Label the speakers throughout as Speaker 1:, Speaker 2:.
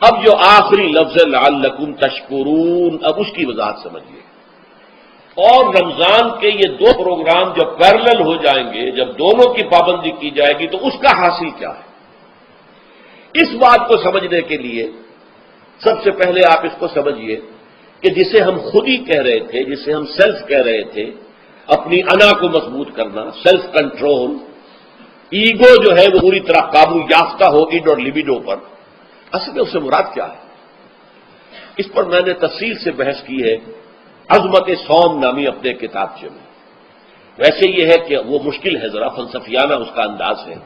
Speaker 1: اب جو آخری لفظ لعلکم تشکرون، اب اس کی وضاحت سمجھیے. اور رمضان کے یہ دو پروگرام جب پیرلل ہو جائیں گے، جب دونوں کی پابندی کی جائے گی تو اس کا حاصل کیا ہے؟ اس بات کو سمجھنے کے لیے سب سے پہلے آپ اس کو سمجھیے کہ جسے ہم خود ہی کہہ رہے تھے، جسے ہم سیلف کہہ رہے تھے، اپنی انا کو مضبوط کرنا، سیلف کنٹرول، ایگو جو ہے وہ پوری طرح قابو یافتہ ہو اڈ اور لبیڈو پر، اصل میں اس سے مراد کیا ہے؟ اس پر میں نے تفصیل سے بحث کی ہے عظمت صوم نامی اپنے کتابچے میں. ویسے یہ ہے کہ وہ مشکل ہے، ذرا فلسفیانہ اس کا انداز ہے،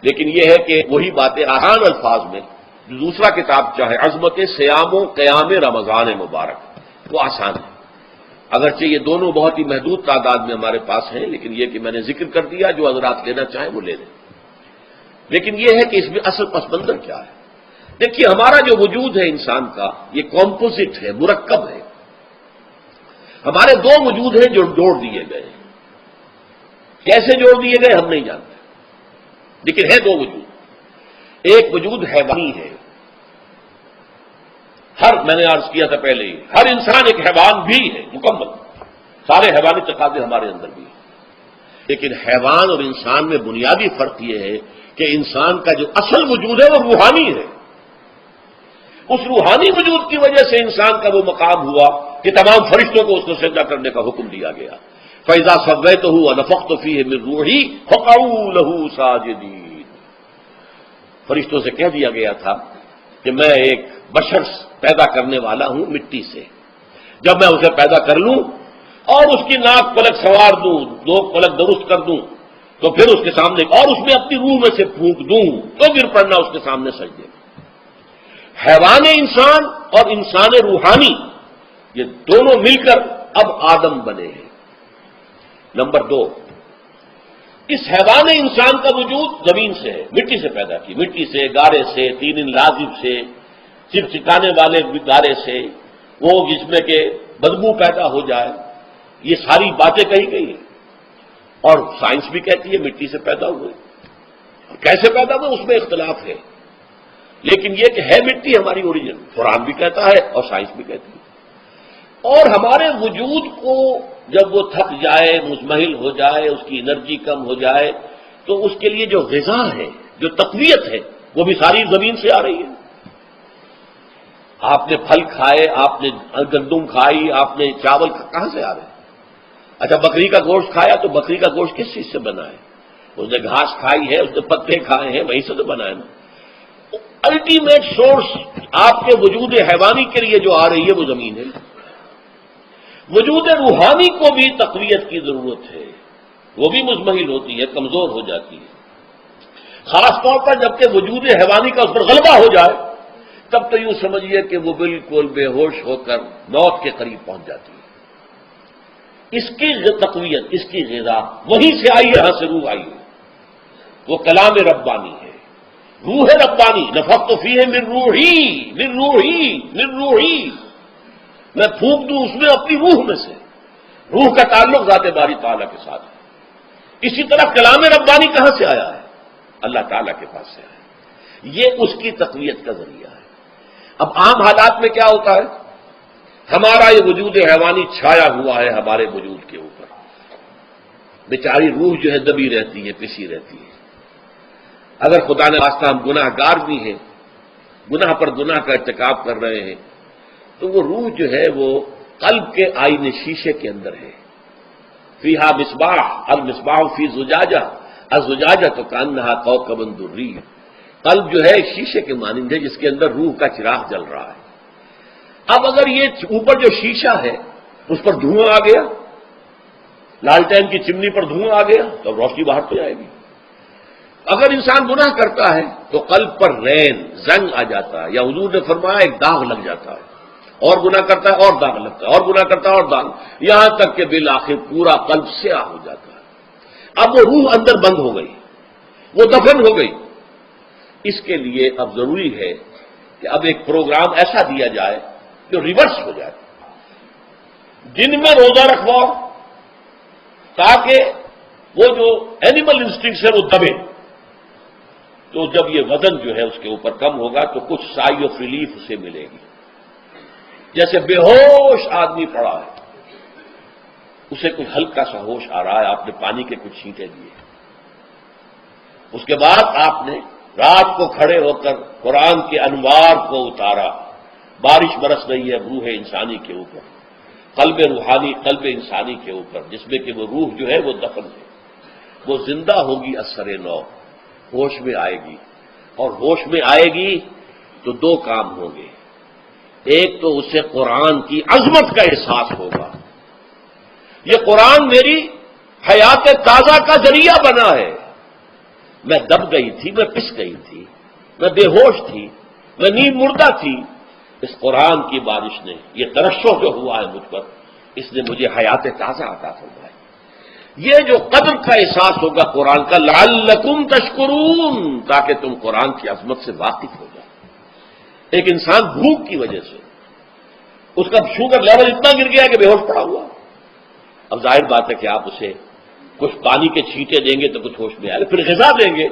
Speaker 1: لیکن یہ ہے کہ وہی باتیں آسان الفاظ میں جو دوسرا کتاب چاہے عظمت سیام و قیام رمضان مبارک، وہ آسان ہے. اگرچہ یہ دونوں بہت ہی محدود تعداد میں ہمارے پاس ہیں، لیکن یہ کہ میں نے ذکر کر دیا، جو حضرات لینا چاہیں وہ لے لیں. لیکن یہ ہے کہ اس میں اصل پس منظر کیا ہے؟ دیکھیے، ہمارا جو وجود ہے انسان کا، یہ کمپوزٹ ہے، مرکب ہے. ہمارے دو وجود ہیں جو جوڑ دیے گئے ہیں. کیسے جوڑ دیے گئے ہم نہیں جانتے، لیکن ہے دو وجود. ایک وجود حیوانی ہے، میں نے عرض کیا تھا پہلے ہی، ہر انسان ایک حیوان بھی ہے مکمل، سارے حیوانی تقاضے ہمارے اندر بھی ہیں. لیکن حیوان اور انسان میں بنیادی فرق یہ ہے کہ انسان کا جو اصل وجود ہے وہ روحانی ہے. اس روحانی وجود کی وجہ سے انسان کا وہ مقام ہوا کہ تمام فرشتوں کو اس کو سجدہ کرنے کا حکم دیا گیا. فَإِذَا سَوَّيْتُهُ وَنَفَخْتُ فِيهِ مِن رُوحِي فَقَعُوا لَهُ سَاجِدِينَ. فرشتوں سے کہہ دیا گیا تھا کہ میں ایک بشر پیدا کرنے والا ہوں مٹی سے. جب میں اسے پیدا کر لوں اور اس کی ناک پلک سنوار دوں، دو پلک درست کر دوں، تو پھر اس کے سامنے اور اس میں اپنی روح میں سے پھونک دوں تو گر پڑنا اس کے سامنے سجدے. حیوان انسان اور انسان روحانی، یہ دونوں مل کر اب آدم بنے ہیں. نمبر دو، اس حیوان انسان کا وجود زمین سے ہے، مٹی سے پیدا کی، مٹی سے، گارے سے، تین لازم سے، چکچکانے والے گارے سے، وہ جس میں کہ بدبو پیدا ہو جائے، یہ ساری باتیں کہی گئی ہیں. اور سائنس بھی کہتی ہے مٹی سے پیدا ہوئے. کیسے پیدا ہوئے اس میں اختلاف ہے، لیکن یہ کہ ہے مٹی ہماری اوریجن، قرآن بھی کہتا ہے اور سائنس بھی کہتی ہے. اور ہمارے وجود کو جب وہ تھک جائے، مزمحل ہو جائے، اس کی انرجی کم ہو جائے، تو اس کے لیے جو غذا ہے، جو تقویت ہے، وہ بھی ساری زمین سے آ رہی ہے. آپ نے پھل کھائے، آپ نے گندم کھائی، آپ نے چاول کہاں سے آ رہے ہیں؟ اچھا، بکری کا گوشت کھایا تو بکری کا گوشت کس چیز سے بنا ہے؟ اس نے گھاس کھائی ہے، اس نے پتے کھائے ہیں، وہیں سے تو بنا ہے نا. الٹیمیٹ سورس آپ کے وجود حیوانی کے لیے جو آ رہی ہے وہ زمین ہے. وجود روحانی کو بھی تقویت کی ضرورت ہے، وہ بھی مزمحل ہوتی ہے، کمزور ہو جاتی ہے. خاص طور پر جبکہ وجود حیوانی کا اس پر غلبہ ہو جائے، تب تو یوں سمجھیے کہ وہ بالکل بے ہوش ہو کر موت کے قریب پہنچ جاتی ہے. اس کی تقویت، اس کی غذا وہیں سے آئی ہے، یہاں سے روح آئی ہے. وہ کلام ربانی ہے، روح ربانی. نفخت فیہ من روحی، من روحی، من روحی، میں پھونک دوں اس میں اپنی روح میں سے. روح کا تعلق ذات باری تعالیٰ کے ساتھ ہے. اسی طرح کلام ربانی کہاں سے آیا ہے؟ اللہ تعالیٰ کے پاس سے آیا ہے. یہ اس کی تقویت کا ذریعہ ہے. اب عام حالات میں کیا ہوتا ہے؟ ہمارا یہ وجود حیوانی چھایا ہوا ہے ہمارے وجود کے اوپر. بیچاری روح جو ہے دبی رہتی ہے، پسی رہتی ہے. اگر خدا نے واسطہ ہم گناہ گار بھی ہیں، گناہ پر گناہ کا ارتکاب کر رہے ہیں، تو وہ روح جو ہے وہ قلب کے آئینے شیشے کے اندر ہے. فیہا مصباح، المصباح فی زجاجہ، الزجاجہ تو کانہا کوکب دری. قلب جو ہے شیشے کے مانند ہے جس کے اندر روح کا چراغ جل رہا ہے. اب اگر یہ اوپر جو شیشہ ہے اس پر دھواں آ گیا، لالٹین کی چمنی پر دھواں آ گیا، تو روشنی باہر تو جائے گی. اگر انسان گناہ کرتا ہے تو قلب پر رین، زنگ آ جاتا ہے، یا حضور نے فرمایا ایک داغ لگ جاتا ہے. اور گناہ کرتا ہے اور داغ لگتا ہے، اور گناہ کرتا ہے اور داغ، یہاں تک کہ بالآخر پورا قلب سیاہ ہو جاتا ہے. اب وہ روح اندر بند ہو گئی، وہ دفن ہو گئی. اس کے لیے اب ضروری ہے کہ اب ایک پروگرام ایسا دیا جائے جو ریورس ہو جائے. دن میں روزہ رکھواؤ تاکہ وہ جو اینیمل انسٹنکٹس ہے وہ دبے. تو جب یہ وزن جو ہے اس کے اوپر کم ہوگا تو کچھ سائی آف ریلیف اسے ملے گی. جیسے بے ہوش آدمی پڑا ہے، اسے کچھ ہلکا سا ہوش آ رہا ہے، آپ نے پانی کے کچھ چھینٹے دیے، اس کے بعد آپ نے رات کو کھڑے ہو کر قرآن کے انوار کو اتارا، بارش برس رہی ہے روح انسانی کے اوپر، قلب روحانی قلب انسانی کے اوپر، جس میں کہ وہ روح جو ہے وہ دفن ہے، وہ زندہ ہوگی اثر نو، ہوش میں آئے گی. اور ہوش میں آئے گی تو دو کام ہوں گے. ایک تو اسے قرآن کی عظمت کا احساس ہوگا، یہ قرآن میری حیات تازہ کا ذریعہ بنا ہے. میں دب گئی تھی، میں پس گئی تھی، میں بے ہوش تھی، میں نیند مردہ تھی. اس قرآن کی بارش نے، یہ ترشح جو ہوا ہے مجھ پر، اس نے مجھے حیات تازہ عطا فرمائی. یہ جو قدر کا احساس ہوگا قرآن کا، لعلکم تشکرون، تاکہ تم قرآن کی عظمت سے واقف ہو جاؤ. ایک انسان بھوک کی وجہ سے اس کا شوگر لیول اتنا گر گیا کہ بے ہوش پڑا ہوا. اب ظاہر بات ہے کہ آپ اسے کچھ پانی کے چھینٹے دیں گے تو کچھ ہوش میں آئے گا، پھر غذا دیں گے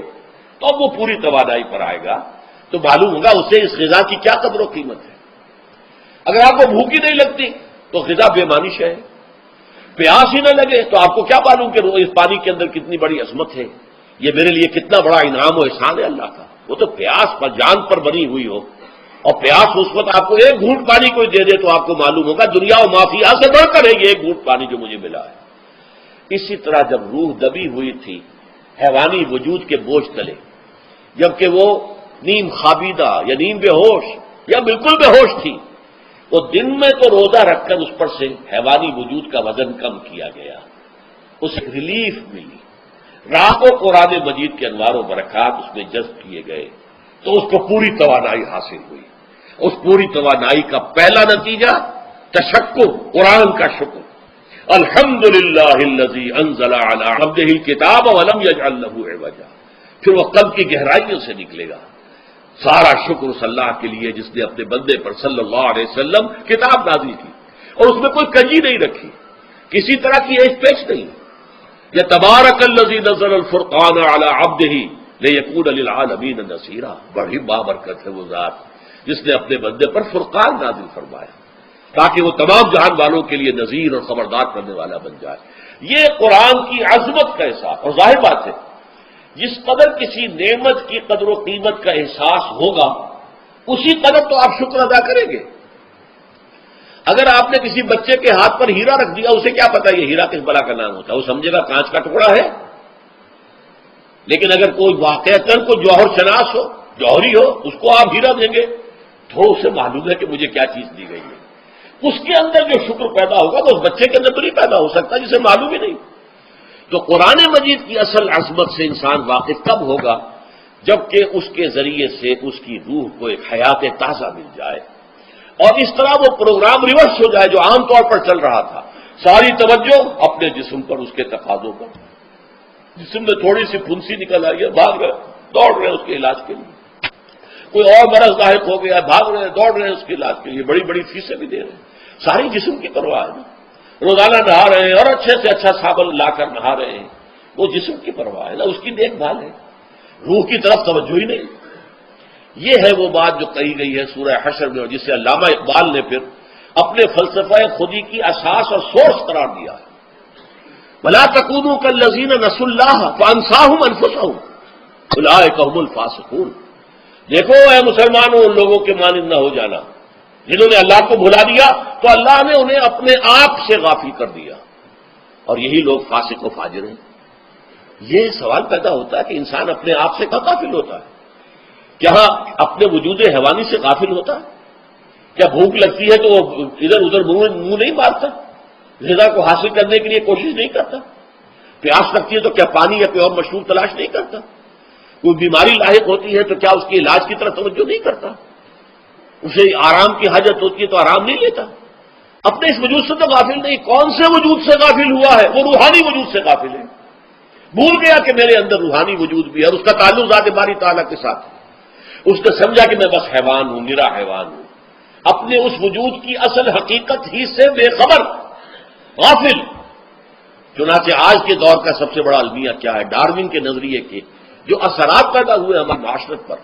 Speaker 1: تو اب وہ پوری توانائی پر آئے گا، تو معلوم ہوگا اسے اس غذا کی کیا قدر و قیمت ہے. اگر آپ کو بھوک ہی نہیں لگتی تو غذا بے معنی ہے. پیاس ہی نہ لگے تو آپ کو کیا معلوم کہ اس پانی کے اندر کتنی بڑی عظمت ہے، یہ میرے لیے کتنا بڑا انعام و احسان ہے اللہ کا. وہ تو پیاس پر جان پر بنی ہوئی ہو، اور پیاس اس وقت آپ کو ایک گھونٹ پانی کوئی دے دے تو آپ کو معلوم ہوگا دنیا و مافیا سے بڑھ کر ہے یہ ایک گھونٹ پانی جو مجھے ملا ہے. اسی طرح جب روح دبی ہوئی تھی حیوانی وجود کے بوجھ تلے، جبکہ وہ نیم خوابیدہ یا نیم بے ہوش یا بالکل بے ہوش تھی، وہ دن میں تو روزہ رکھ کر اس پر سے حیوانی وجود کا وزن کم کیا گیا، اسے ریلیف ملی. رات کو قرآن مجید کے انوار و برکات اس میں جذب کیے گئے تو اس کو پوری توانائی حاصل ہوئی. اس پوری توانائی کا پہلا نتیجہ تشکر، قرآن کا شکر. الحمدللہ الذی انزل علی عبدہ الکتاب ولم یجعل لہ عوجا. پھر وہ قلب کی گہرائیوں سے نکلے گا. سارا شکر اس اللہ کے لیے جس نے اپنے بندے پر صلی اللہ علیہ وسلم کتاب نازل کی اور اس میں کوئی کنجی نہیں رکھی، کسی طرح کی ایج پیچ نہیں. یا تبارک الذی نزل الفرقان علی عبدہ لیکون للعالمین نصیرا. بڑی بابرکت ہے وہ ذات جس نے اپنے بندے پر فرقان نازل فرمایا تاکہ وہ تمام جہان والوں کے لیے نذیر اور خبردار کرنے والا بن جائے. یہ قرآن کی عظمت کا احساس. اور ظاہر بات ہے جس قدر کسی نعمت کی قدر و قیمت کا احساس ہوگا اسی قدر تو آپ شکر ادا کریں گے. اگر آپ نے کسی بچے کے ہاتھ پر ہیرا رکھ دیا، اسے کیا پتا یہ ہیرا کس بلا کا نام ہوتا ہے، وہ سمجھے گا کانچ کا ٹکڑا ہے. لیکن اگر کوئی واقعتاً کوئی جوہر شناس ہو، جوہری ہو، اس کو آپ ہیرا دیں گے تو اسے معلوم ہے کہ مجھے کیا چیز دی گئی ہے. اس کے اندر جو شکر پیدا ہوگا وہ اس بچے کے اندر تو نہیں پیدا ہو سکتا جسے معلوم ہی نہیں. تو قرآن مجید کی اصل عظمت سے انسان واقف کب ہوگا؟ جبکہ اس کے ذریعے سے اس کی روح کو ایک حیات تازہ مل جائے اور اس طرح وہ پروگرام ریورس ہو جائے جو عام طور پر چل رہا تھا. ساری توجہ اپنے جسم پر، اس کے تقاضوں پر. جسم میں تھوڑی سی پھنسی نکل آئی ہے، بھاگ رہے دوڑ رہے ہیں اس کے علاج کے لیے. کوئی اور مرض لاحق ہو گیا، بھاگ رہے ہیں دوڑ رہے ہیں اس کے علاج کے لیے، بڑی بڑی فیسیں بھی دے رہے ہیں. ساری جسم کی پرواہ ہے نا. روزانہ نہا رہے ہیں اور اچھے سے اچھا صابن لا کر نہا رہے ہیں، وہ جسم کی پرواہ ہے نا، اس کی دیکھ بھال ہے. روح کی طرف توجہ ہی نہیں. یہ ہے وہ بات جو کہی گئی ہے سورہ حشر میں، جسے علامہ اقبال نے پھر اپنے فلسفہ خودی کی اساس اور سورس قرار دیا ہے. وَلَا تَكُونُوا كَالَّذِينَ نَسُوا اللَّهَ فَأَنسَاهُمْ أَنفُسَهُمْ أُولَٰئِكَ هُمُ الْفَاسِقُونَ. دیکھو اے مسلمانوں، ان لوگوں کے مانند نہ ہو جانا جنہوں نے اللہ کو بھلا دیا تو اللہ نے انہیں اپنے آپ سے غافل کر دیا، اور یہی لوگ فاسق و فاجر ہیں. یہ سوال پیدا ہوتا ہے کہ انسان اپنے آپ سے کہاں غافل ہوتا ہے؟ کیا اپنے وجود حیوانی سے غافل ہوتا ہے؟ کیا بھوک لگتی ہے تو وہ ادھر ادھر منہ نہیں مارتا، غذا کو حاصل کرنے کے لیے کوشش نہیں کرتا؟ پیاس لگتی ہے تو کیا پانی یا کوئی اور مشروب تلاش نہیں کرتا؟ کوئی بیماری لاحق ہوتی ہے تو کیا اس کے علاج کی طرف توجہ نہیں کرتا؟ اسے آرام کی حاجت ہوتی ہے تو آرام نہیں لیتا؟ اپنے اس وجود سے تو غافل نہیں. کون سے وجود سے غافل ہوا ہے؟ وہ روحانی وجود سے غافل ہے. بھول گیا کہ میرے اندر روحانی وجود بھی ہے اور اس کا تعلق ذات باری تعالیٰ کے ساتھ ہے. اس نے سمجھا کہ میں بس حیوان ہوں، نرا حیوان ہوں، اپنے اس وجود کی اصل حقیقت ہی سے بے خبر، غافل. چنانچہ آج کے دور کا سب سے بڑا المیہ کیا ہے؟ ڈارون کے نظریے کے جو اثرات پیدا ہوئے ہماری معاشرت پر،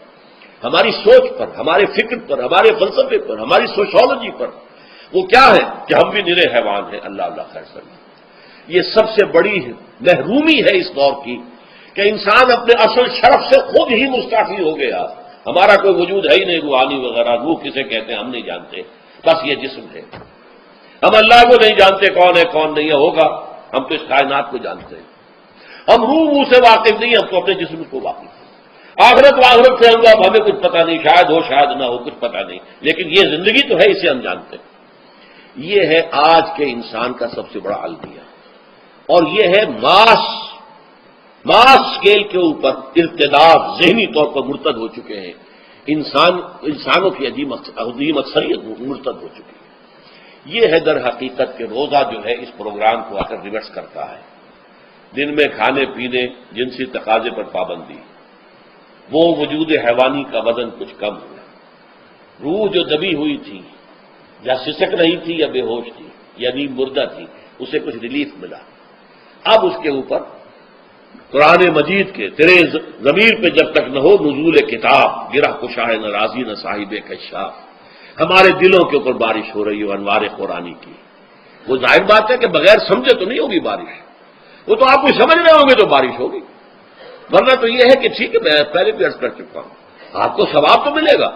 Speaker 1: ہماری سوچ پر، ہمارے فکر پر، ہمارے فلسفے پر، ہماری سوشولوجی پر، وہ کیا ہے کہ ہم بھی نرے حیوان ہیں. اللہ اللہ خیر سلم. یہ سب سے بڑی محرومی ہے اس دور کی کہ انسان اپنے اصل شرف سے خود ہی مستعفی ہو گیا. ہمارا کوئی وجود ہے ہی نہیں، روحانی وغیرہ، روح کسے کہتے ہیں ہم نہیں جانتے، بس یہ جسم ہے. ہم اللہ کو نہیں جانتے کون ہے کون نہیں ہے، ہوگا ہم تو اس کائنات کو جانتے ہیں. ہم روح سے واقف نہیں، ہم تو اپنے جسم کو واقف ہیں. آخرت سے ہم ہمیں کچھ پتہ نہیں، شاید ہو شاید نہ ہو، کچھ پتہ نہیں، لیکن یہ زندگی تو ہے، اسے ہم جانتے ہیں. یہ ہے آج کے انسان کا سب سے بڑا المیہ، اور یہ ہے ماس اسکیل کے اوپر ارتداد، ذہنی طور پر مرتد ہو چکے ہیں. انسانوں کی عظیم اکثریت مرتد ہو چکی ہے. یہ ہے در حقیقت کہ روزہ جو ہے اس پروگرام کو آ کر ریورس کرتا ہے. دن میں کھانے پینے، جنسی تقاضے پر پابندی، وہ وجود حیوانی کا وزن کچھ کم ہوا. روح جو دبی ہوئی تھی، یا سسک رہی تھی یا بے ہوش تھی یا نیند مردہ تھی، اسے کچھ ریلیف ملا. اب اس کے اوپر قرآن مجید کے تیرے ضمیر پہ جب تک نہ ہو نزول کتاب، گرہ کشاہ نہ راضی نہ صاحب کشاف، ہمارے دلوں کے اوپر بارش ہو رہی ہو انوار قرآنی کی. وہ ظاہر بات ہے کہ بغیر سمجھے تو نہیں ہوگی بارش، وہ تو آپ کو سمجھ رہے ہوں گے تو بارش ہوگی. ورنہ تو یہ ہے کہ ٹھیک ہے، میں پہلے بھی عرض کر چکا ہوں، آپ کو ثواب تو ملے گا،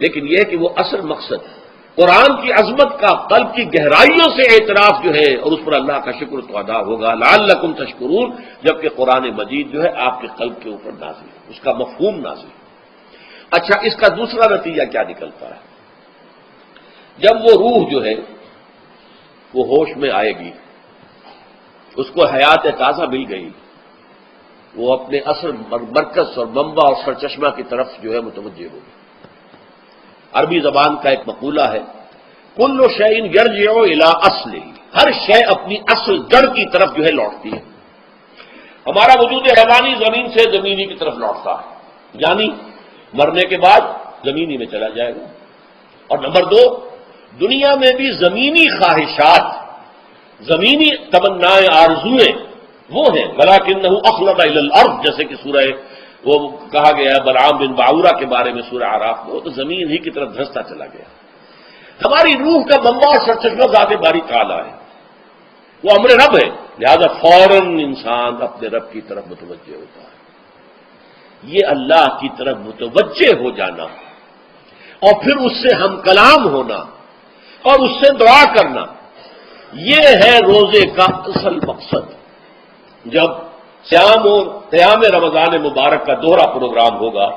Speaker 1: لیکن یہ ہے کہ وہ اصل مقصد قرآن کی عظمت کا قلب کی گہرائیوں سے اعتراف جو ہے، اور اس پر اللہ کا شکر تو ادا ہوگا. لعلکم تشکرون، جبکہ قرآن مجید جو ہے آپ کے قلب کے اوپر نازل ہے، اس کا مفہوم نازل ہے. اچھا، اس کا دوسرا نتیجہ کیا نکلتا ہے؟ جب وہ روح جو ہے وہ ہوش میں آئے گی، اس کو حیات تازہ مل گئی، وہ اپنے اصل مرکز اور منبع اور سرچشمہ کی طرف جو ہے متوجہ ہوگی. عربی زبان کا ایک مقولہ ہے، کل شیء یرجع الی اصلہ، ہر شے اپنی اصل جڑ کی طرف جو ہے لوٹتی ہے. ہمارا وجود حیوانی زمین سے زمینی کی طرف لوٹتا ہے، یعنی مرنے کے بعد زمینی میں چلا جائے گا. اور نمبر دو، دنیا میں بھی زمینی خواہشات، زمینی تمنائیں، آرزوئیں وہ ہیں. ولکنہ اخلد الی الارض، جیسے کہ سورہ وہ کہا گیا ہے بلعام بن باعورہ کے بارے میں سورہ اعراف میں، وہ تو زمین ہی کی طرف دھنستا چلا گیا. ہماری روح کا منبع اور سرچشمہ ذات باری تعالیٰ ہے، وہ امر رب ہے، لہذا فوراً انسان اپنے رب کی طرف متوجہ ہوتا ہے. یہ اللہ کی طرف متوجہ ہو جانا اور پھر اس سے ہم کلام ہونا اور اس سے دعا کرنا، یہ ہے روزے کا اصل مقصد. جب صیام اور قیام رمضان مبارک کا دوہرا پروگرام ہوگا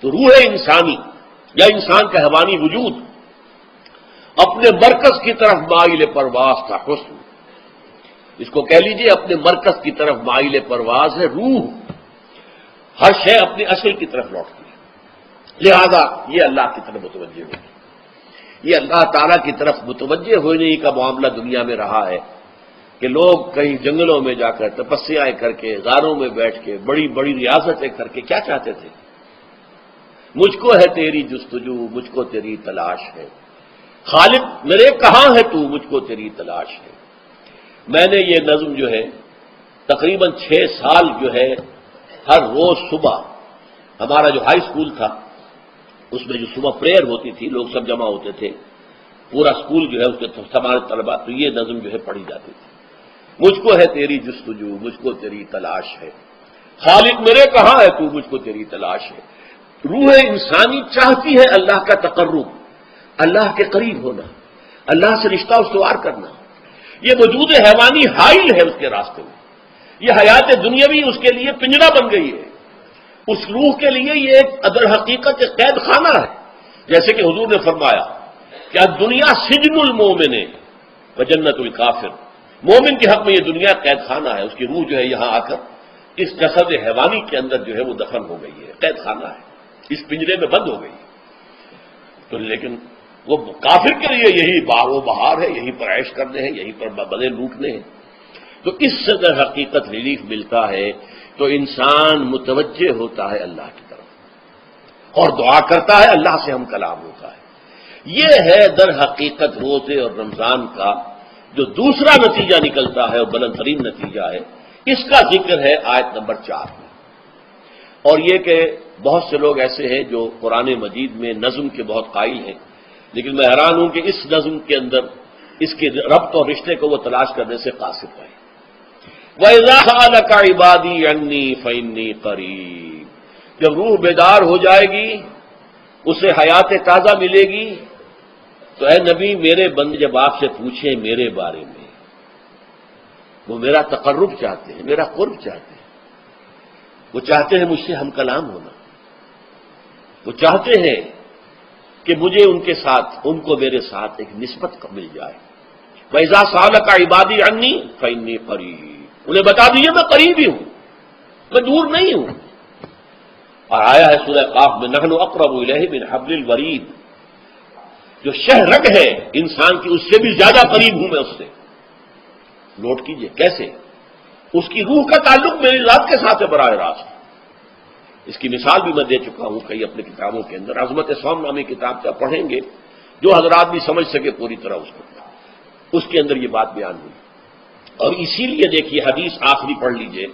Speaker 1: تو روح انسانی یا انسان کا حیوانی وجود اپنے مرکز کی طرف مائل پرواز تھا. حسن، اس کو کہہ لیجئے اپنے مرکز کی طرف مائل پرواز ہے. روح ہر شے اپنے اصل کی طرف لوٹتی ہے، لہذا یہ اللہ کی طرف متوجہ ہوگی. یہ اللہ تعالیٰ کی طرف متوجہ ہونے کا معاملہ دنیا میں رہا ہے کہ لوگ کہیں جنگلوں میں جا کر تپسیاں کر کے، غاروں میں بیٹھ کے، بڑی بڑی ریاستیں کر کے کیا چاہتے تھے؟ مجھ کو ہے تیری جستجو، مجھ کو تیری تلاش ہے. خالق میرے کہاں ہے تو، مجھ کو تیری تلاش ہے. میں نے یہ نظم جو ہے تقریباً 6 سال جو ہے ہر روز صبح، ہمارا جو ہائی اسکول تھا اس میں جو صبح پریئر ہوتی تھی، لوگ سب جمع ہوتے تھے، پورا اسکول جو ہے اس کے ہمارے طلبا، تو یہ نظم جو ہے پڑھی جاتی تھی. مجھ کو ہے تیری جستجو، مجھ کو تیری تلاش ہے. خالق میرے کہاں ہے تو، مجھ کو تیری تلاش ہے. روح انسانی چاہتی ہے اللہ کا تقرب، اللہ کے قریب ہونا، اللہ سے رشتہ استوار کرنا. یہ وجود حیوانی حائل ہے اس کے راستے میں. یہ حیات دنیاوی اس کے لیے پنجرا بن گئی ہے. اس روح کے لیے یہ ایک در حقیقت ایک قید خانہ ہے. جیسے کہ حضور نے فرمایا کہ دنیا سجن المومن و جنت الکافر، مومن کے حق میں یہ دنیا قید خانہ ہے. اس کی روح جو ہے یہاں آ کر اس جسد حیوانی کے اندر جو ہے وہ دفن ہو گئی ہے، قید خانہ ہے، اس پنجرے میں بند ہو گئی. تو لیکن وہ کافر کے لیے یہی بار و بہار ہے، یہی پر عیش کرنے ہیں، یہی پر بدلے لوٹنے ہیں. تو اس سے در حقیقت ریلیف ملتا ہے تو انسان متوجہ ہوتا ہے اللہ کی طرف اور دعا کرتا ہے، اللہ سے ہم کلام ہوتا ہے. یہ ہے در حقیقت روزے اور رمضان کا جو دوسرا نتیجہ نکلتا ہے اور بلند ترین نتیجہ ہے. اس کا ذکر ہے آیت نمبر 4 میں، اور یہ کہ بہت سے لوگ ایسے ہیں جو قرآن مجید میں نظم کے بہت قائل ہیں، لیکن میں حیران ہوں کہ اس نظم کے اندر اس کے ربط اور رشتے کو وہ تلاش کرنے سے قاصر رہے۔ وَإِذَا سَأَلَكَ عِبَادِي عَنِّي فَإِنِّي قَرِيبٌ، جب روح بیدار ہو جائے گی، اسے حیات تازہ ملے گی، تو اے نبی میرے بندے جب آپ سے پوچھیں میرے بارے میں، وہ میرا تقرب چاہتے ہیں، میرا قرب چاہتے ہیں، وہ چاہتے ہیں مجھ سے ہم کلام ہونا، وہ چاہتے ہیں کہ مجھے ان کے ساتھ، ان کو میرے ساتھ ایک نسبت مل جائے۔ وَإِذَا سَأَلَكَ عِبَادِي عَنِّي فَإِنِّي قَرِيبٌ، انہیں بتا دیجیے میں قریب ہی ہوں، میں دور نہیں ہوں۔ اور آیا ہے سورہ قاف میں نحن اقرب الیہ من حبل الورید، جو شہ رگ ہے انسان کی اس سے بھی زیادہ قریب ہوں میں اس سے۔ نوٹ کیجئے کیسے اس کی روح کا تعلق میری ذات کے ساتھ ہے براہ راست۔ اس کی مثال بھی میں دے چکا ہوں کئی اپنی کتابوں کے اندر، عظمت صوم نامی کتاب کا پڑھیں گے، جو حضرات بھی سمجھ سکے پوری طرح اس کو، اس کے اندر یہ بات بیان ہوئی۔ اور اسی لیے دیکھیے حدیث آخری پڑھ لیجئے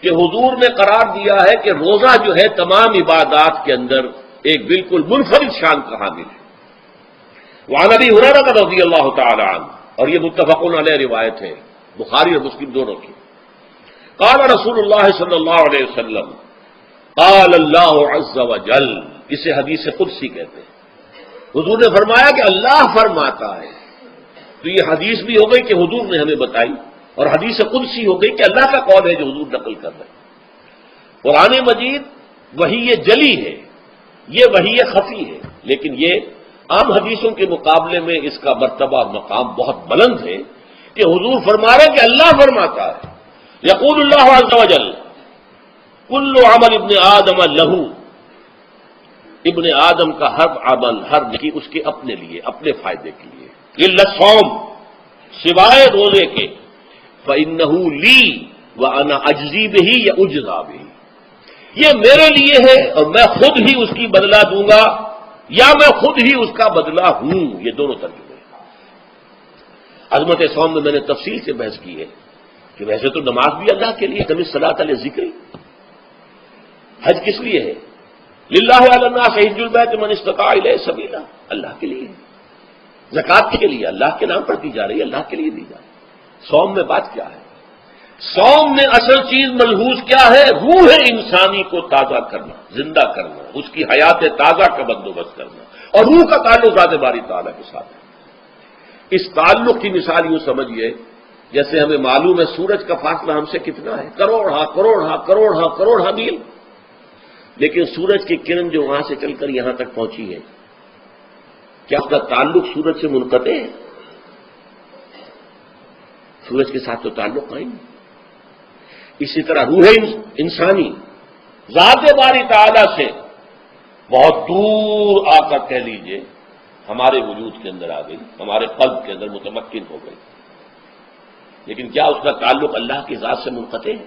Speaker 1: کہ حضور نے قرار دیا ہے کہ روزہ جو ہے تمام عبادات کے اندر ایک بالکل منفرد شان کا حامل ہے۔ وعن ابی ہریرہ رضی اللہ تعالی عنہ، اور یہ متفق علیہ روایت ہے بخاری اور مسلم دونوں کی، قال رسول اللہ صلی اللہ علیہ وسلم قال اللہ عز وجل، اسے حدیث قدسی کہتے ہیں، حضور نے فرمایا کہ اللہ فرماتا ہے۔ تو یہ حدیث بھی ہو گئی کہ حضور نے ہمیں بتائی، اور حدیث قدسی ہو گئی کہ اللہ کا قول ہے جو حضور نقل کر رہے ہیں۔ قرآن مجید وحی جلی ہے، یہ وحی خفی ہے، لیکن یہ عام حدیثوں کے مقابلے میں اس کا مرتبہ مقام بہت بلند ہے کہ حضور فرما رہے ہیں کہ اللہ فرماتا ہے، یقول اللہ عز وجل کل عمل ابن آدم لہو، ابن آدم کا ہر عمل، ہر نیکی اس کے اپنے لیے، اپنے فائدے کے لیے، الا الصوم، سوائے روزے کے، فإنہ لی وأنا اجزی بہ یا اجزا بہ، یہ میرے لیے ہے اور میں خود ہی اس کی بدلہ دوں گا یا میں خود ہی اس کا بدلہ ہوں۔ یہ دونوں ترجمے ہیں۔ عظمت صوم میں میں نے تفصیل سے بحث کی ہے کہ ویسے تو نماز بھی اللہ کے لیے، کمی صلاۃ لذکری، حج کس لیے ہے؟ للہ علی الناس حج البیت من استطاع الیہ سبیلا، اللہ کے لیے، زکوٰۃ کے لیے اللہ کے نام پر دی جا رہی ہے، اللہ کے لیے دی جا رہی ہے۔ صوم میں بات کیا ہے؟ صوم میں اصل چیز ملحوظ کیا ہے؟ روح انسانی کو تازہ کرنا، زندہ کرنا، اس کی حیات تازہ کا بندوبست کرنا، اور روح کا تعلق ذات باری تعالیٰ کے ساتھ ہے۔ اس تعلق کی مثال یوں سمجھیے جیسے ہمیں معلوم ہے سورج کا فاصلہ ہم سے کتنا ہے، کروڑ میل، لیکن سورج کی کرن جو وہاں سے چل کر یہاں تک پہنچی ہے، کیا اس کا تعلق سورج سے منقطع ہے؟ سورج کے ساتھ تو تعلق قائم ہے۔ اسی طرح روح انسانی ذات باری تعالیٰ سے بہت دور آ کر کہہ لیجئے ہمارے وجود کے اندر آ گئی، ہمارے قلب کے اندر متمکن ہو گئی، لیکن کیا اس کا تعلق اللہ کی ذات سے منقطع ہے؟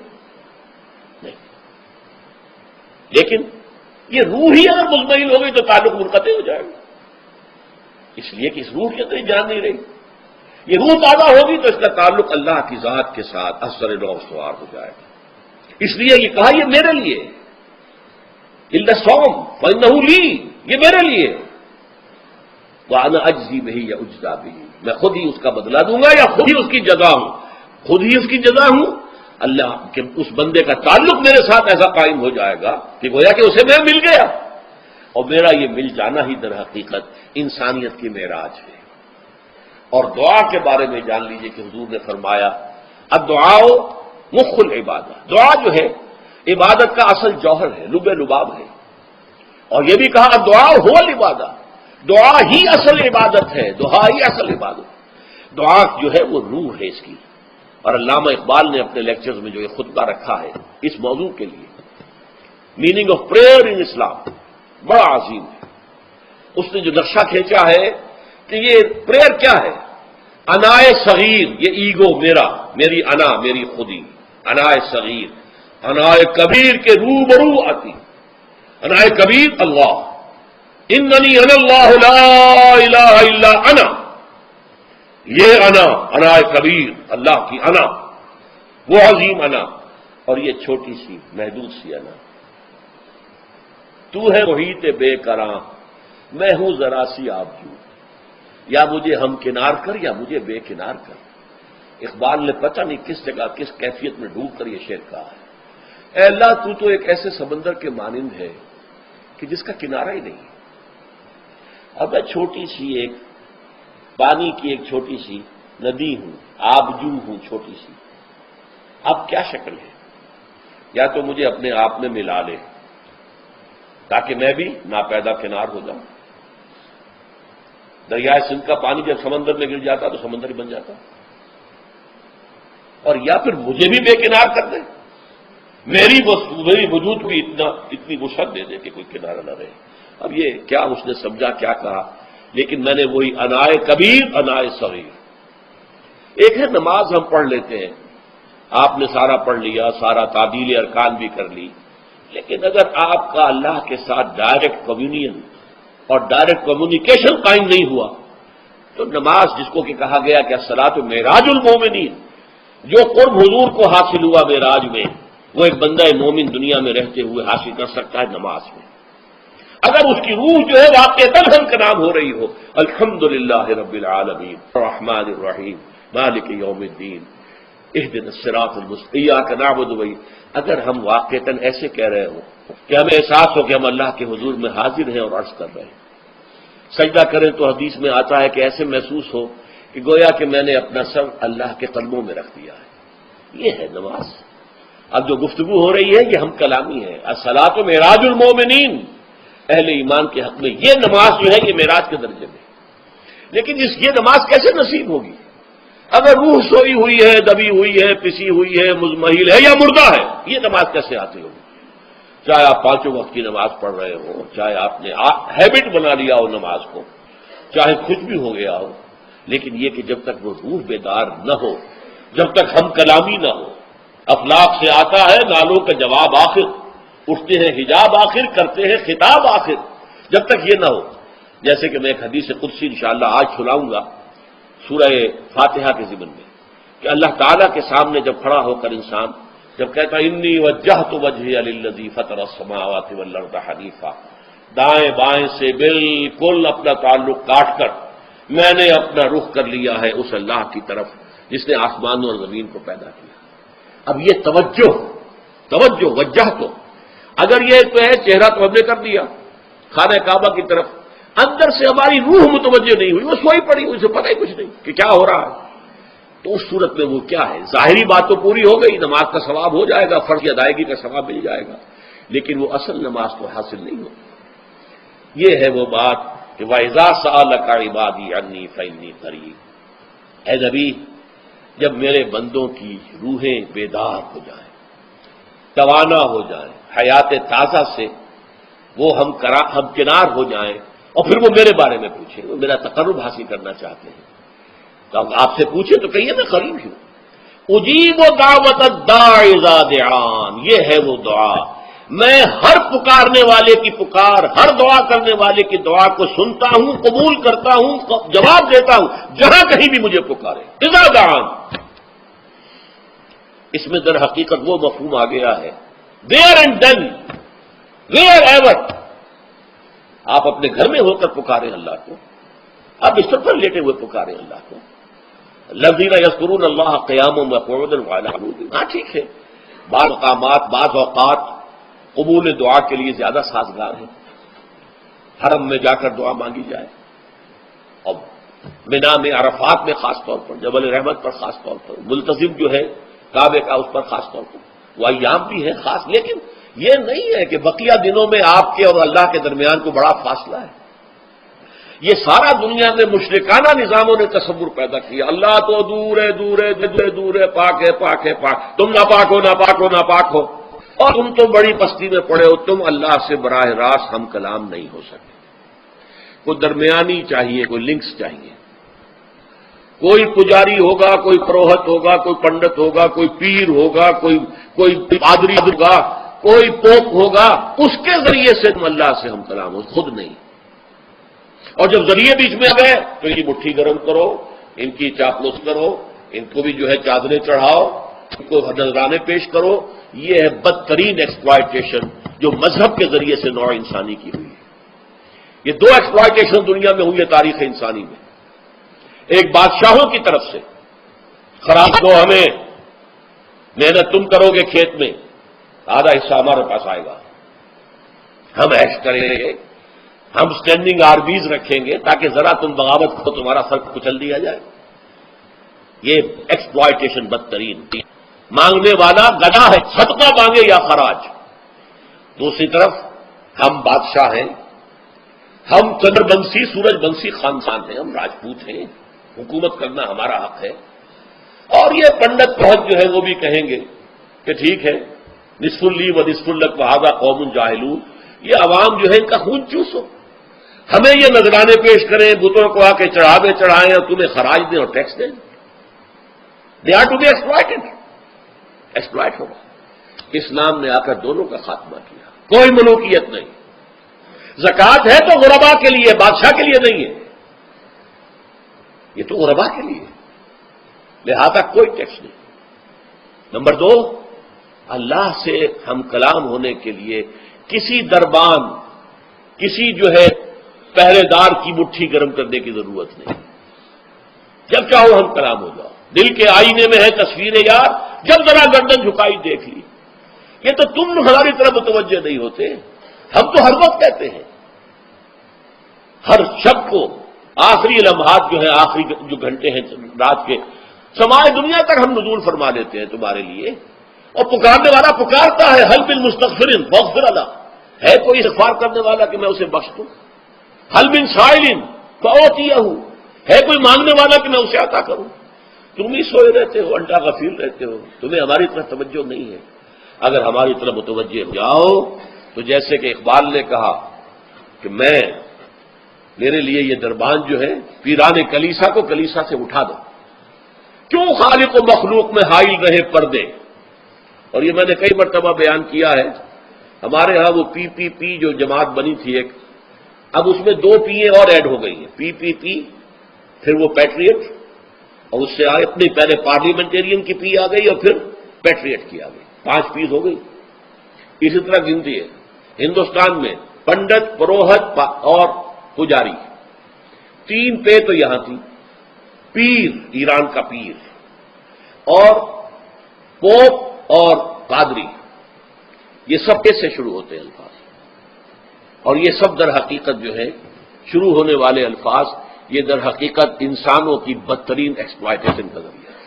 Speaker 1: نہیں، لیکن یہ روح ہی اگر مطمئن ہو گئی تو تعلق منقطع ہو جائے گا، اس لیے کہ اس روح کے اندر جان نہیں رہی۔ یہ روح تازہ ہوگی تو اس کا تعلق اللہ کی ذات کے ساتھ اثر نو استوار ہو جائے گا۔ اس لیے یہ کہا یہ میرے لیے، الا الصوم فإنہ لی، یہ میرے لیے، وأنا اجزی بہ یا اجزا بہ، میں خود ہی اس کا بدلہ دوں گا یا خود ہی اس کی جزا ہوں، خود ہی اس کی جزا ہوں۔ اللہ کے اس بندے کا تعلق میرے ساتھ ایسا قائم ہو جائے گا کہ گویا کہ اسے میں مل گیا، اور میرا یہ مل جانا ہی در حقیقت انسانیت کی معراج ہے۔ اور دعا کے بارے میں جان لیجئے کہ حضور نے فرمایا الدعاء مخ العبادہ، دعا جو ہے عبادت کا اصل جوہر ہے، لب لباب ہے، اور یہ بھی کہا الدعاء هو العبادہ، دعا ہی اصل عبادت ہے، دعا ہی اصل عبادت، دعا جو ہے وہ روح ہے اس کی۔ اور علامہ اقبال نے اپنے لیکچرز میں جو یہ خطبہ رکھا ہے اس موضوع کے لیے، میننگ آف پریئر ان اسلام، بڑا عظیم ہے۔ اس نے جو نقشہ کھینچا ہے کہ یہ پریئر کیا ہے؟ انائے صغیر، یہ ایگو میرا، میری انا، میری خودی، انائے صغیر، انائے کبیر کے روبرو آتی، انائے کبیر اللہ، اننی انا اللہ لا الہ الا انا، یہ انا، انائے کبیر، اللہ کی انا، وہ عظیم انا، اور یہ چھوٹی سی محدود سی انا، تو ہے محیط بے کراں، میں ہوں ذرا سی آبجو، یا مجھے ہم کنار کر یا مجھے بے کنار کر۔ اقبال نے پتہ نہیں کس جگہ کس کیفیت میں ڈوب کر یہ شعر کہا ہے۔ اے اللہ تو ایک ایسے سمندر کے مانند ہے کہ جس کا کنارہ ہی نہیں ہے۔ اب میں چھوٹی سی ایک پانی کی ایک چھوٹی سی ندی ہوں، آبجو ہوں چھوٹی سی، اب کیا شکل ہے؟ یا تو مجھے اپنے آپ میں ملا لے تاکہ میں بھی ناپیدا کنار ہو جاؤں۔ دریائے سندھ کا پانی جب سمندر میں گر جاتا تو سمندر ہی بن جاتا، اور یا پھر مجھے بھی بے کنار کر دے، میری وجود بھی اتنی وسعت دے دے کہ کوئی کنارہ نہ رہے۔ اب یہ کیا اس نے سمجھا، کیا کہا، لیکن میں نے وہی انائے کبیر انائے صغیر۔ ایک ہے نماز ہم پڑھ لیتے ہیں، آپ نے سارا پڑھ لیا، سارا تعدیل ارکان بھی کر لی، لیکن اگر آپ کا اللہ کے ساتھ ڈائریکٹ کمیونین اور ڈائریکٹ کمیونیکیشن قائم نہیں ہوا تو نماز، جس کو کہ کہا گیا کہ الصلاۃ معراج المومنین، جو قرب حضور کو حاصل ہوا معراج میں، وہ ایک بندہ مومن دنیا میں رہتے ہوئے حاصل کر سکتا ہے نماز میں، اگر اس کی روح جو ہے واقعتاً ہم کا نام ہو رہی ہو الحمدللہ رب العالمین الرحمن الرحیم مالک یوم الدین اہدنا الصراط المستقیم ایاک نعبد و اگر ہم واقعتاً ایسے کہہ رہے ہوں کہ ہمیں احساس ہو کہ ہم اللہ کے حضور میں حاضر ہیں اور عرض کر رہے ہیں، سجدہ کریں تو حدیث میں آتا ہے کہ ایسے محسوس ہو کہ گویا کہ میں نے اپنا سر اللہ کے قدموں میں رکھ دیا ہے، یہ ہے نماز۔ اب جو گفتگو ہو رہی ہے یہ ہم کلامی ہے، الصلاۃ معراج المومنین، اہل ایمان کے حق میں یہ نماز جو ہے یہ معراج کے درجے میں، لیکن یہ نماز کیسے نصیب ہوگی اگر روح سوئی ہوئی ہے، دبی ہوئی ہے، پسی ہوئی ہے، مزمحل ہے یا مردہ ہے؟ یہ نماز کیسے آتی ہوگی؟ چاہے آپ پانچوں وقت کی نماز پڑھ رہے ہو، چاہے آپ نے ہیبٹ بنا لیا ہو نماز کو، چاہے کچھ بھی ہو گیا ہو، لیکن یہ کہ جب تک وہ روح بیدار نہ ہو، جب تک ہم کلامی نہ ہو، افلاق سے آتا ہے نالوں کا جواب آخر، اٹھتے ہیں حجاب آخر، کرتے ہیں خطاب آخر، جب تک یہ نہ ہو، جیسے کہ میں ایک حدیث قدسی انشاءاللہ آج سناؤں گا سورہ فاتحہ کے ضمن میں، کہ اللہ تعالیٰ کے سامنے جب کھڑا ہو کر انسان جب کہتا انی وجہت وجہی للذی فطر السماوات والارض حنیفا، دائیں بائیں سے بالکل اپنا تعلق کاٹ کر میں نے اپنا رخ کر لیا ہے اس اللہ کی طرف جس نے آسمانوں اور زمین کو پیدا کیا۔ اب یہ توجہ وجہ تو اگر یہ تو ہے چہرہ تو ہم نے کر دیا خانہ کعبہ کی طرف، اندر سے ہماری روح متوجہ نہیں ہوئی، وہ سوئی پڑی، اسے پتہ ہی کچھ نہیں کہ کیا ہو رہا ہے، تو اس صورت میں وہ کیا ہے؟ ظاہری بات تو پوری ہو گئی، نماز کا ثواب ہو جائے گا، فرض کی ادائیگی کا ثواب مل جائے گا، لیکن وہ اصل نماز تو حاصل نہیں ہوگی۔ یہ ہے وہ بات کہ وَإِذَا سَأَلَكَ عِبَادِي عَنِّي فَإِنِّي قَرِيبٌ، اے نبی جب میرے بندوں کی روحیں بیدار ہو جائیں، توانا ہو جائیں، حیات تازہ سے وہ ہم کنار ہو جائیں، اور پھر وہ میرے بارے میں پوچھیں، وہ میرا تقرب حاصل کرنا چاہتے ہیں، تو اب آپ سے پوچھیں تو کہیے میں قریب ہوں۔ اجیب دعوت الداع اذا دعان، یہ ہے وہ دعا، میں ہر پکارنے والے کی پکار، ہر دعا کرنے والے کی دعا کو سنتا ہوں، قبول کرتا ہوں، جواب دیتا ہوں جہاں کہیں بھی مجھے پکارے۔ اذا دعان، اس میں در حقیقت وہ مفہوم آ گیا ہے دیر اینڈ دین، ویئر ایور، آپ اپنے گھر میں ہو کر پکاریں اللہ کو، آپ بستر پر لیٹے ہوئے پکاریں اللہ کو، الذین یذکرون اللہ قیاما وقعودا وعلی جنوبہم، ہاں ٹھیک ہے، بعض مقامات بعض اوقات قبول دعا کے لیے زیادہ سازگار ہیں، حرم میں جا کر دعا مانگی جائے، اور منا میں عرفات میں خاص طور پر، جبل رحمت پر خاص طور پر، ملتزم جو ہے کعبے کا اس پر خاص طور پر، وہ ایام بھی ہے خاص، لیکن یہ نہیں ہے کہ بقیہ دنوں میں آپ کے اور اللہ کے درمیان کو بڑا فاصلہ ہے۔ یہ سارا دنیا میں مشرکانہ نظاموں نے تصور پیدا کیا، اللہ تو دور ہے دور ہے دور ہے، پاک ہے پاک ہے پاک، تم ناپاک ہو ناپاک ہو ناپاک ہو، اور تم تو بڑی پستی میں پڑے ہو، تم اللہ سے براہ راست ہم کلام نہیں ہو سکتے۔ کوئی درمیانی چاہیے، کوئی لنکس چاہیے، کوئی پجاری ہوگا، کوئی پروہت ہوگا، کوئی پنڈت ہوگا، کوئی پیر ہوگا، کوئی پادری ہوگا، کوئی پوپ ہوگا، اس کے ذریعے سے تم اللہ سے ہم کلام ہو، خود نہیں۔ اور جب ذریعے بیچ میں آ گئے تو ان کی مٹھی گرم کرو، ان کی چاپلوس کرو، ان کو بھی جو ہے چادریں چڑھاؤ، کو نذرانے پیش کرو، یہ ہے بدترین ایکسپلائٹیشن جو مذہب کے ذریعے سے نوع انسانی کی ہوئی ہے۔ یہ دو ایکسپلائٹیشن دنیا میں ہوئی ہے تاریخ انسانی میں، ایک بادشاہوں کی طرف سے، خراج دو ہمیں، محنت تم کرو گے کھیت میں، آدھا حصہ ہمارے پاس آئے گا، ہم عیش کریں گے، ہم اسٹینڈنگ آربیز رکھیں گے تاکہ ذرا تم بغاوت کو تمہارا سر کچل دیا جائے۔ یہ ایکسپلائٹیشن بدترین، مانگنے والا گدھا ہے، صدقہ مانگے یا خراج۔ دوسری طرف ہم بادشاہ ہیں، ہم چندر بنسی سورج بنسی خاندان ہیں، ہم راجپوت ہیں، حکومت کرنا ہمارا حق ہے۔ اور یہ پنڈت پہنچ جو ہے وہ بھی کہیں گے کہ ٹھیک ہے، نصف لی و نصف لک وہذا قوم جاہلون، یہ عوام جو ہے ان کا خون چوسو، ہمیں یہ نذرانے پیش کریں، بتوں کو آ کے چڑھاوے چڑھائیں اور تمہیں خراج دیں اور ٹیکس دیں۔ They are to be exploited, exploit ہوگا۔ اسلام نے آ کر دونوں کا خاتمہ کیا، کوئی ملوکیت نہیں۔ زکوٰۃ ہے تو غربا کے لیے، بادشاہ کے لیے نہیں ہے، یہ تو غربا کے لیے، لہذا کوئی ٹیکس نہیں۔ نمبر دو، اللہ سے ہم کلام ہونے کے لیے کسی دربان، کسی جو ہے پہرے دار کی مٹھی گرم کرنے کی ضرورت نہیں، جب چاہو ہم کلام ہو جاؤ۔ دل کے آئینے میں ہے تصویر یار، جب ذرا گردن جھکائی دیکھ لی۔ یہ تو تم ہماری طرف متوجہ نہیں ہوتے، ہم تو ہر وقت کہتے ہیں، ہر شب کو آخری لمحات جو ہے، آخری جو گھنٹے ہیں رات کے، سمائے دنیا تک ہم نزول فرما دیتے ہیں تمہارے لیے، اور پکارنے والا پکارتا ہے، حل بالمستغفر فاغفر له، ہے کوئی استغفار کرنے والا کہ میں اسے بخش دوں؟ حل من سائل فاعطیہ، ہے کوئی مانگنے والا کہ میں اسے عطا کروں؟ تم ہی سوئے رہتے ہو، انٹا غفیر رہتے ہو، تمہیں ہماری طرف توجہ نہیں ہے۔ اگر ہماری طرف متوجہ ہو جاؤ تو جیسے کہ اقبال نے کہا کہ میرے لیے یہ دربان جو ہے، پیران کلیسا کو کلیسا سے اٹھا دو، کیوں خالق و مخلوق میں حائل رہے پردے۔ اور یہ میں نے کئی مرتبہ بیان کیا ہے، ہمارے ہاں وہ پی جو جماعت بنی تھی ایک، اب اس میں 2 پی اور ایڈ ہو گئی ہیں، پی پھر وہ پیٹریٹ، اور اس سے آئے اپنی پہلے پارلیمنٹیرین کی پی آ گئی اور پھر پیٹریٹ کی آ گئی، 5 پیز ہو گئی۔ اسی طرح گنتی ہے ہندوستان میں، پنڈت، پروہت اور پجاری، 3 پے تو یہاں تھی، پیر ایران کا پیر، اور پوپ اور پادری، یہ سب سے شروع ہوتے ہیں الفاظ، اور یہ سب در حقیقت جو ہے شروع ہونے والے الفاظ، یہ در حقیقت انسانوں کی بدترین ایکسپلائٹیشن کا ذریعہ ہے۔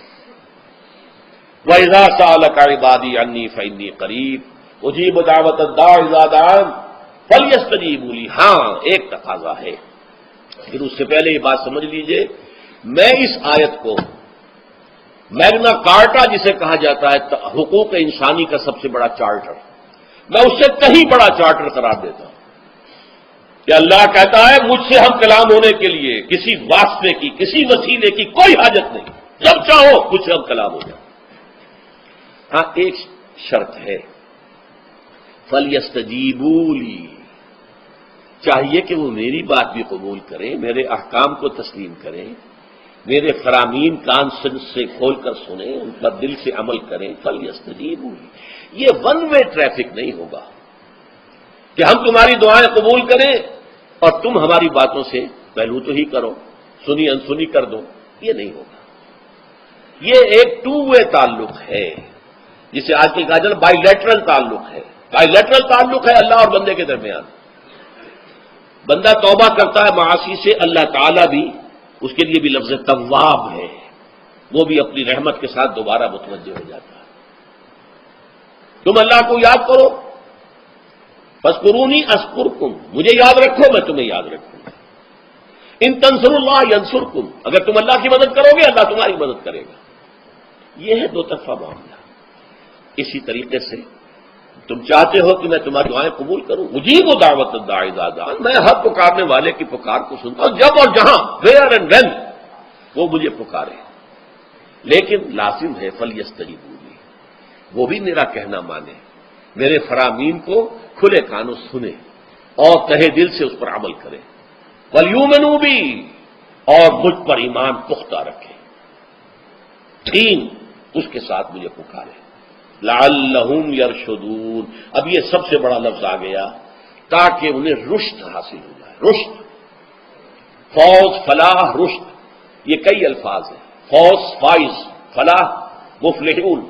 Speaker 1: وَإِذَا سَأَلَكَ عِبَادِي عَنِّي فَإِنِّي قَرِيبٌ أُجِيبُ دَعْوَةَ الدَّاعِ إِذَا دَعَانِ فَلْيَسْتَجِيبُوا لِي۔ ہاں ایک تقاضا ہے، پھر اس سے پہلے یہ بات سمجھ لیجئے، میں اس آیت کو میگنا کارٹا جسے کہا جاتا ہے حقوق انسانی کا سب سے بڑا چارٹر، میں اس سے کہیں بڑا چارٹر قرار دیتا ہوں کہ اللہ کہتا ہے مجھ سے ہم کلام ہونے کے لیے کسی واسطے کی، کسی وسیلے کی کوئی حاجت نہیں، جب چاہو مجھ سے ہم کلام ہو جائے۔ ہاں ایک شرط ہے، فَلْيَسْتَجِيبُوا لِي، چاہیے کہ وہ میری بات بھی قبول کریں، میرے احکام کو تسلیم کریں، میرے فرامین کان سے کھول کر سنیں، ان پر دل سے عمل کریں۔ فَلْيَسْتَجِيبُوا لِي، یہ ون وے ٹریفک نہیں ہوگا کہ ہم تمہاری دعائیں قبول کریں اور تم ہماری باتوں سے پہلو تو ہی کرو، سنی انسنی کر دو، یہ نہیں ہوگا۔ یہ ایک 2 وے تعلق ہے، جسے آج کل کہا جاتا بائی لیٹرل تعلق ہے، بائی لیٹرل تعلق ہے اللہ اور بندے کے درمیان۔ بندہ توبہ کرتا ہے معاصی سے، اللہ تعالیٰ بھی اس کے لیے بھی لفظ تواب ہے، وہ بھی اپنی رحمت کے ساتھ دوبارہ متوجہ ہو جاتا ہے۔ تم اللہ کو یاد کرو، فاذکرونی اذکرکم، مجھے یاد رکھو میں تمہیں یاد رکھوں گا۔ ان تنصروا اللہ ینصرکم، اگر تم اللہ کی مدد کرو گے اللہ تمہاری مدد کرے گا۔ یہ ہے 2 طرفہ معاملہ۔ اسی طریقے سے تم چاہتے ہو کہ میں تمہاری دعائیں قبول کروں، اجیب دعوت الداعی اذا دعان، میں ہر پکارنے والے کی پکار کو سنتا ہوں جب اور جہاں، ویئر اینڈ وین وہ مجھے پکارے، لیکن لازم ہے فلیستجیبوا لی، وہ بھی میرا کہنا مانے، میرے فرامین کو کھلے کانوں سنے اور تہہ دل سے اس پر عمل کرے، ولیؤمنوا بی، اور مجھ پر ایمان پختہ رکھے۔ 3 اس کے ساتھ مجھے پکارے. لعلہم یرشدون، اب یہ سب سے بڑا لفظ آ گیا تاکہ انہیں رشد حاصل ہو جائے. رشد، فوز، فلاح، رشد، یہ کئی الفاظ ہیں. فوز، فائز، فلاح، مفلحون.